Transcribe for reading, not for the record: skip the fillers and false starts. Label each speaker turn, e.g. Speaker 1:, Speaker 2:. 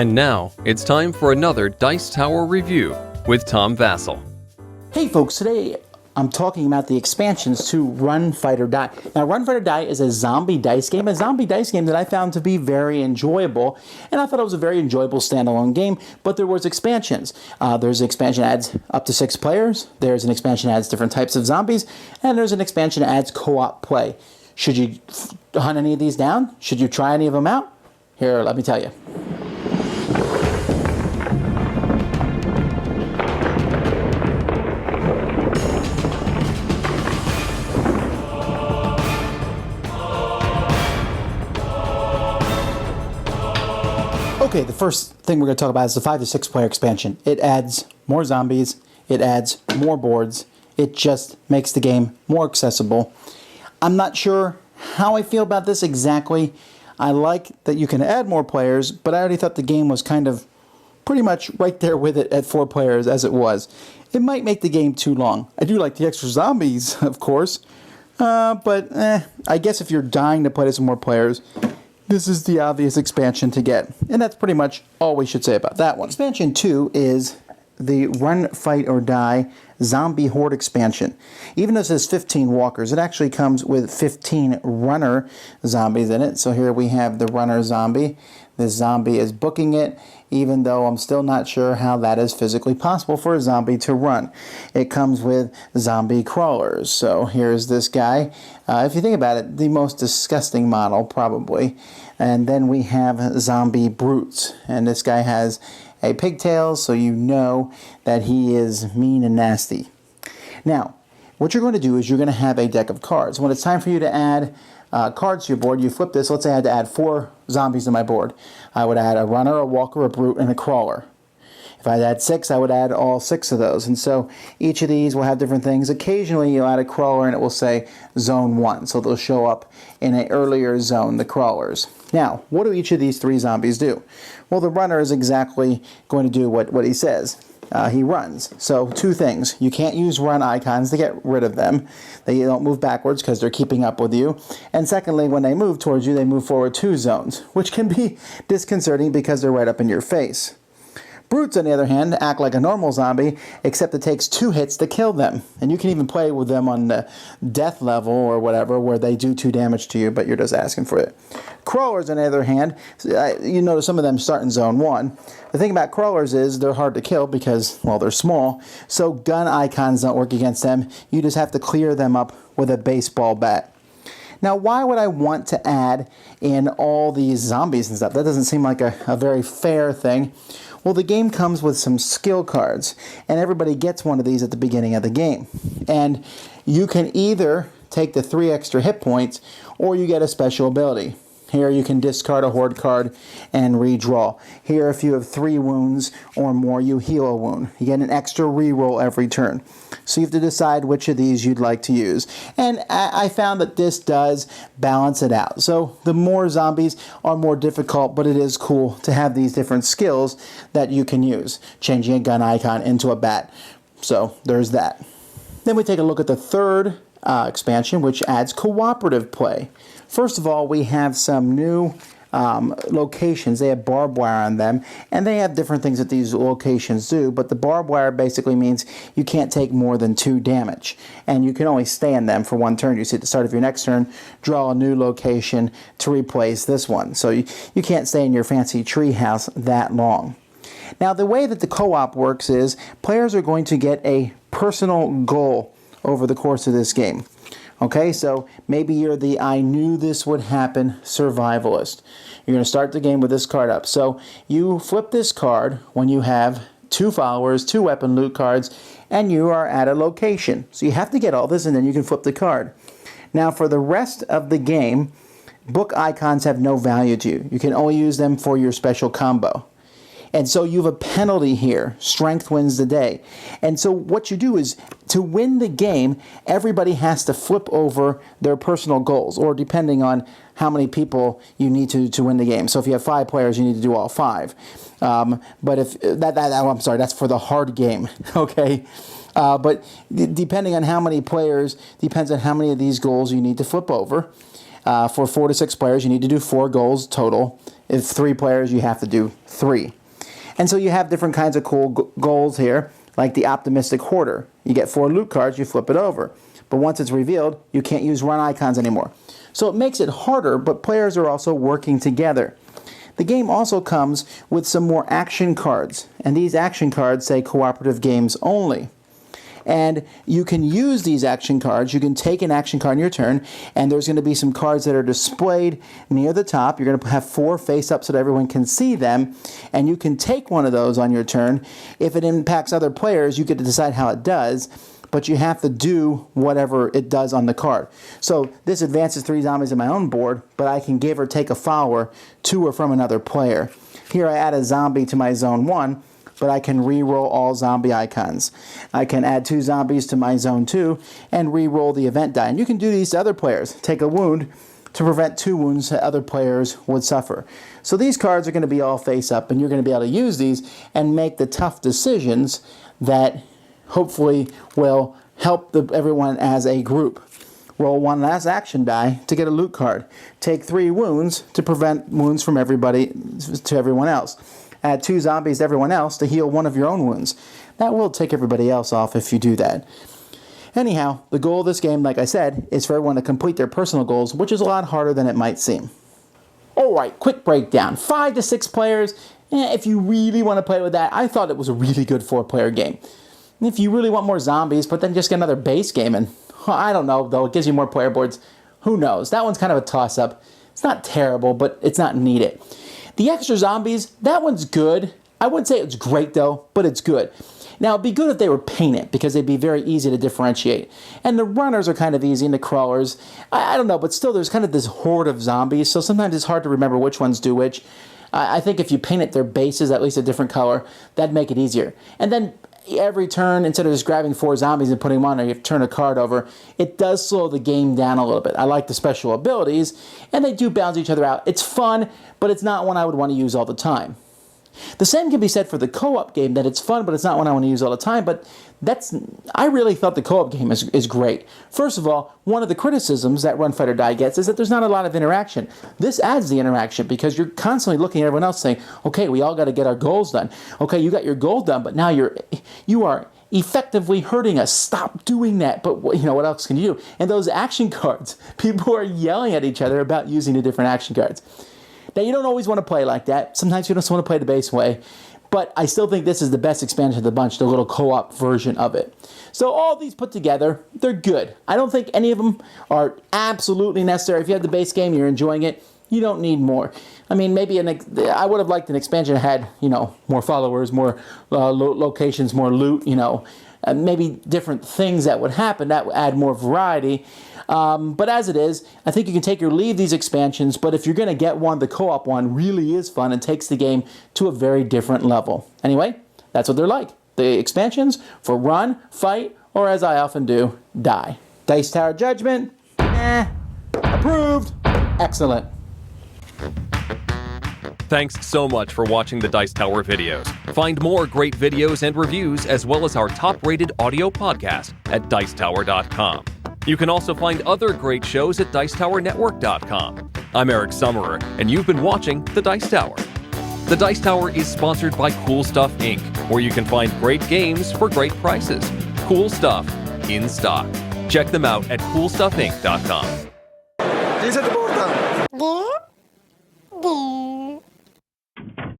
Speaker 1: And now, it's time for another Dice Tower review with Tom Vasel.
Speaker 2: Hey folks, today I'm talking about the expansions to Run, Fight, or Die. Now, Run, Fight, or Die is a zombie dice game that I found to be very enjoyable, and I thought it was a very enjoyable standalone game, but there was expansions. There's an expansion that adds up to 6 players, there's an expansion that adds different types of zombies, and there's an expansion that adds co-op play. Should you hunt any of these down? Should you try any of them out? Here, let me tell you. Okay, the first thing we're going to talk about is the 5 to 6 player expansion. It adds more zombies, it adds more boards, it just makes the game more accessible. I'm not sure how I feel about this exactly. I like that you can add more players, but I already thought the game was kind of pretty much right there with it at 4 players as it was. It might make the game too long. I do like the extra zombies, of course, but I guess if you're dying to play with some more players, this is the obvious expansion to get. And that's pretty much all we should say about that one. Expansion 2 is the Run, Fight, or Die Zombie Horde expansion. Even though it says 15 walkers, it actually comes with 15 runner zombies in it. So here we have the runner zombie. This zombie is booking it, even though I'm still not sure how that is physically possible for a zombie to run. It comes with zombie crawlers. So here's this guy. If you think about it, the most disgusting model, probably. And then we have zombie brutes. And this guy has a pigtail, so you know that he is mean and nasty. Now, what you're going to do is you're going to have a deck of cards. When it's time for you to add cards to your board, you flip this. Let's say I had to add 4 zombies to my board. I would add a runner, a walker, a brute, and a crawler. If I had 6, I would add all 6 of those. And so each of these will have different things. Occasionally you'll add a crawler and it will say Zone 1. So they'll show up in an earlier zone, the crawlers. Now, what do each of these 3 zombies do? Well, the runner is exactly going to do what he says. He runs. So 2 things. You can't use run icons to get rid of them. They don't move backwards because they're keeping up with you. And secondly, when they move towards you, they move forward 2 zones, which can be disconcerting because they're right up in your face. Brutes, on the other hand, act like a normal zombie, except it takes 2 hits to kill them. And you can even play with them on the death level or whatever, where they do 2 damage to you, but you're just asking for it. Crawlers, on the other hand, you notice some of them start in Zone 1. The thing about crawlers is they're hard to kill because, well, they're small, so gun icons don't work against them. You just have to clear them up with a baseball bat. Now, why would I want to add in all these zombies and stuff? That doesn't seem like a very fair thing. Well, the game comes with some skill cards, and everybody gets one of these at the beginning of the game. And you can either take the 3 extra hit points, or you get a special ability. Here you can discard a horde card and redraw. Here, if you have 3 wounds or more, you heal a wound. You get an extra reroll every turn. So you have to decide which of these you'd like to use. And I found that this does balance it out. So the more zombies are more difficult, but it is cool to have these different skills that you can use. Changing a gun icon into a bat. So there's that. Then we take a look at the third expansion, which adds cooperative play. First of all, we have some new locations. They have barbed wire on them, and they have different things that these locations do, but the barbed wire basically means you can't take more than 2 damage, and you can only stay in them for 1 turn. You see at the start of your next turn, draw a new location to replace this one. So you can't stay in your fancy tree house that long. Now, the way that the co-op works is players are going to get a personal goal over the course of this game. Okay, so maybe you're the I knew this would happen survivalist. You're going to start the game with this card up. So you flip this card when you have 2 followers, 2 weapon loot cards, and you are at a location. So you have to get all this, and then you can flip the card. Now, for the rest of the game, book icons have no value to you. You can only use them for your special combo. And so you have a penalty here. Strength wins the day. And so what you do is, to win the game, everybody has to flip over their personal goals, or depending on how many people you need to win the game. So if you have 5 players, you need to do all 5. But if I'm sorry, that's for the hard game. Okay. But depending on how many players, depends on how many of these goals you need to flip over. For 4 to 6 players, you need to do 4 goals total. If 3 players, you have to do 3. And so you have different kinds of cool goals here, like the Optimistic Hoarder. You get 4 loot cards, you flip it over. But once it's revealed, you can't use run icons anymore. So it makes it harder, but players are also working together. The game also comes with some more action cards, and these action cards say cooperative games only. And you can use these action cards. You can take an action card in your turn, and there's going to be some cards that are displayed near the top. You're going to have 4 face up so that everyone can see them, and you can take one of those on your turn. If it impacts other players, you get to decide how it does, but you have to do whatever it does on the card. So this advances 3 zombies on my own board, but I can give or take a follower to or from another player. Here I add a zombie to my zone 1, but I can re-roll all zombie icons. I can add 2 zombies to my zone 2 and re-roll the event die. And you can do these to other players. Take a wound to prevent 2 wounds that other players would suffer. So these cards are going to be all face up, and you're going to be able to use these and make the tough decisions that hopefully will help everyone as a group. Roll 1 last action die to get a loot card. Take 3 wounds to prevent wounds from everybody to everyone else. Add 2 zombies to everyone else to heal 1 of your own wounds. That will take everybody else off if you do that. Anyhow, the goal of this game, like I said, is for everyone to complete their personal goals, which is a lot harder than it might seem. Alright, quick breakdown. 5 to 6 players, if you really want to play with that, I thought it was a really good 4-player game. If you really want more zombies, but then just get another base game, and I don't know, though, it gives you more player boards. Who knows? That one's kind of a toss-up. It's not terrible, but it's not needed. The extra zombies, that one's good. I wouldn't say it's great, though, but it's good. Now, it'd be good if they were painted, because they'd be very easy to differentiate. And the runners are kind of easy, and the crawlers, I don't know, but still there's kind of this horde of zombies, so sometimes it's hard to remember which ones do which. I think if you painted their bases at least a different color, that'd make it easier. And then every turn, instead of just grabbing 4 zombies and putting them on there, you have to turn a card over. It does slow the game down a little bit. I like the special abilities, and they do balance each other out. It's fun, but it's not one I would want to use all the time. The same can be said for the co-op game, that it's fun, but it's not one I want to use all the time, but I really thought the co-op game is great. First of all, one of the criticisms that Run Fighter Die gets is that there's not a lot of interaction. This adds the interaction, because you're constantly looking at everyone else saying, okay, we all got to get our goals done. Okay, you got your goal done, but now you are effectively hurting us. Stop doing that. But what else can you do? And those action cards, people are yelling at each other about using the different action cards. Now, you don't always want to play like that. Sometimes you just want to play the base way. But I still think this is the best expansion of the bunch, the little co-op version of it. So all these put together, they're good. I don't think any of them are absolutely necessary. If you have the base game, you're enjoying it, you don't need more. I mean, maybe I would have liked an expansion that had, more followers, more locations, more loot, maybe different things that would happen. That would add more variety. But as it is, I think you can take or leave these expansions, but if you're going to get one, the co-op one really is fun and takes the game to a very different level. Anyway, that's what they're like. The expansions for Run, Fight, or as I often do, Die. Dice Tower Judgment, approved, excellent.
Speaker 1: Thanks so much for watching the Dice Tower videos. Find more great videos and reviews, as well as our top-rated audio podcast at Dicetower.com. You can also find other great shows at Dicetowernetwork.com. I'm Eric Summerer, and you've been watching The Dice Tower. The Dice Tower is sponsored by Cool Stuff Inc., where you can find great games for great prices. Cool stuff in stock. Check them out at CoolStuffInc.com.
Speaker 3: Chi siete portando?